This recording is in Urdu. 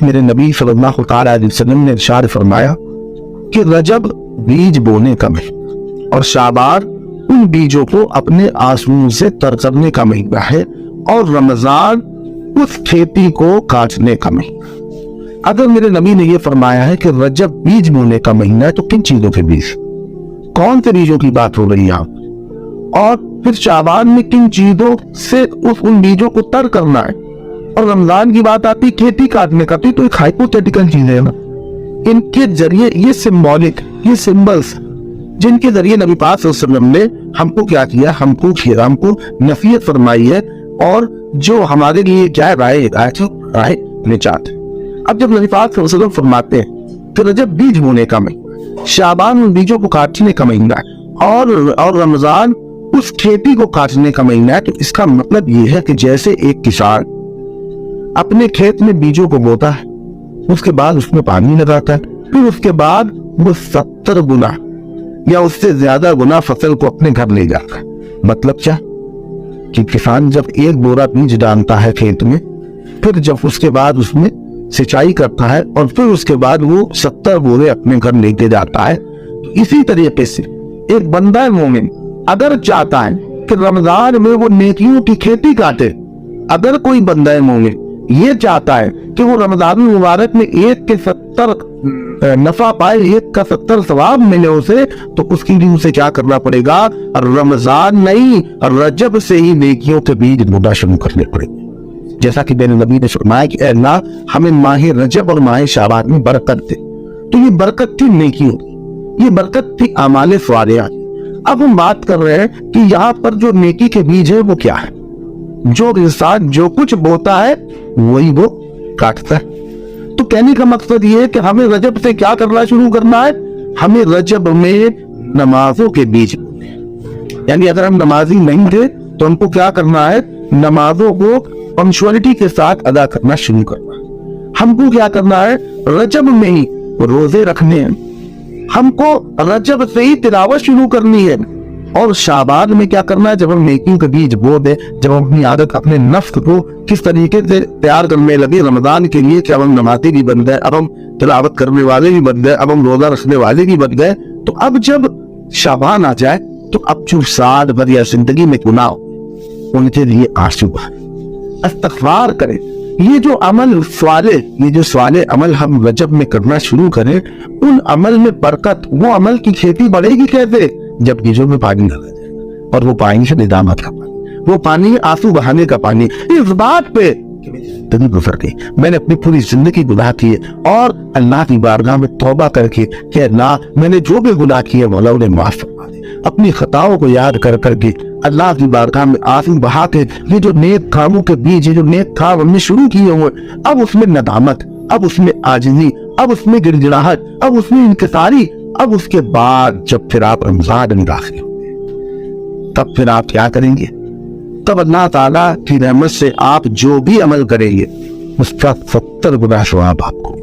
میرے نبی صلی اللہ علیہ وسلم نے ارشاد فرمایا کہ رجب بیج بونے کا مہینہ اور شعبان ان بیجوں کو اپنے آنسوؤں سے تر کرنے کا مہینہ ہے اور رمضان اس کھیتی کو کاٹنے کا مہینہ۔ اگر میرے نبی نے یہ فرمایا ہے کہ رجب بیج بونے کا مہینہ ہے تو کن چیزوں کے بیج، کون سے بیجوں کی بات ہو رہی ہے آپ؟ اور پھر شعبان میں کن چیزوں سے ان بیجوں کو تر کرنا ہے؟ اور رمضان کی بات آتی کھیتی کاٹنے کا، تو ایک ہائپوتھیٹیکل چیز ہے نا۔ ان کے ذریعے یہ سمبولک، یہ سمبلز جن کے ذریعے نبی پاک صلی اللہ علیہ وسلم نے ہم کو کیا کیا، ہم کو نصیحت فرمائی ہے، اور جو ہمارے لیے کیا رائے نجات۔ اب جب نبی پاک صلی اللہ علیہ وسلم فرماتے ہیں کہ رجب بیج بونے کا مہینہ، شعبان ان بیجوں کو کاٹنے کا مہینہ ہے، اور رمضان اس کھیتی کو کاٹنے کا مہینہ ہے، تو اس کا مطلب یہ ہے کہ جیسے ایک کسان اپنے کھیت میں بیجوں کو بوتا ہے، اس کے بعد اس میں پانی لگاتا ہے، پھر اس کے بعد وہ 70 گنا یا اس سے زیادہ گنا فصل کو اپنے گھر لے جاتا ہے۔ مطلب کیا کہ کسان جب ایک بورا بیج ڈالتا ہے کھیت میں، پھر جب اس کے بعد اس میں سچائی کرتا ہے، اور پھر اس کے بعد وہ 70 بورے اپنے گھر لے کے جاتا ہے۔ اسی طریقے سے ایک بندہ مومن اگر چاہتا ہے کہ رمضان میں وہ نیکیوں کی کھیتی کاٹے، اگر کوئی بندہ مومن یہ چاہتا ہے کہ وہ رمضان المبارک میں ایک کے 70 نفع پائے، ایک کا 70 ثواب ملے اسے، تو اس کے لیے اسے کیا کرنا پڑے گا؟ رمضان نہیں، رجب سے ہی نیکیوں کے بیج بونا شروع کرنے پڑے گے۔ جیسا کہ میرے نبی نے فرمایا کہ اے اللہ ہمیں ماہ رجب اور ماہ شعبان میں برکت دے، تو یہ برکت تھی نیکیوں کی، یہ برکت تھی اعمال صالحہ۔ اب ہم بات کر رہے ہیں کہ یہاں پر جو نیکی کے بیج ہے وہ کیا ہے؟ جو انسان جو کچھ بوتا ہے وہی وہ کاٹتا ہے۔ تو کہنے کا مقصد یہ ہے کہ ہمیں رجب سے کیا کرنا شروع کرنا ہے؟ ہمیں رجب میں نمازوں کے بیج بونے ہیں۔ یعنی اگر ہم نمازی نہیں تھے تو ہم کو کیا کرنا ہے؟ نمازوں کو پنکچوئلٹی کے ساتھ ادا کرنا شروع کرنا ہے۔ ہم کو کیا کرنا ہے؟ رجب میں ہی روزے رکھنے ہیں، ہم کو رجب سے ہی تلاوت شروع کرنی ہے، اور شعبان میں کیا کرنا ہے؟ جب ہم نیکیوں کے بیج بو دیں، جب ہم اپنی عادت، اپنے نفس کو کس طریقے سے تیار کرنے لگے رمضان کے لیے کہ اب ہم نمازی بھی بن گئے، اب ہم تلاوت کرنے والے بھی بن گئے، اب ہم روزہ رکھنے والے بھی بن گئے، تو اب جب شعبان آ جائے تو اب جو سال بھر یا زندگی میں گناہ ان کے لیے آنسو بہائیں، استغفار کریں۔ یہ جو عمل صالح، یہ جو صالح عمل ہم رجب میں کرنا شروع کریں، ان عمل میں برکت، وہ عمل کی کھیتی بڑھے گی کیسے؟ جب بیجوں میں پانی ڈالا جائے، اور وہ پانی سے ندامت کا پانی، وہ پانی آنسو بہانے کا پانی، اس بات پہ زندگی گزر گئی، میں نے اپنی پوری زندگی گناہ کیے، اور اللہ کی بارگاہ میں توبہ کر کے کہ اللہ میں نے جو بھی گناہ کیے مولا انہیں معاف فرما دے، اپنی خطاؤں کو یاد کر کے اللہ کی بارگاہ میں آنسو بہا کے یہ جو نیک کاموں کے بیج، جو نیک کام ہم نے شروع کیے ہوئے، اب اس میں ندامت، اب اس میں عاجزی، اب اس میں گڑگڑاہٹ، اب اس میں انکساری، اب اس کے بعد جب پھر آپ رمضان میں داخل ہوں گے، تب پھر آپ کیا کریں گے؟ تب اللہ تعالیٰ کی رحمت سے آپ جو بھی عمل کریں گے اس کا 70 گنا ثواب آپ کو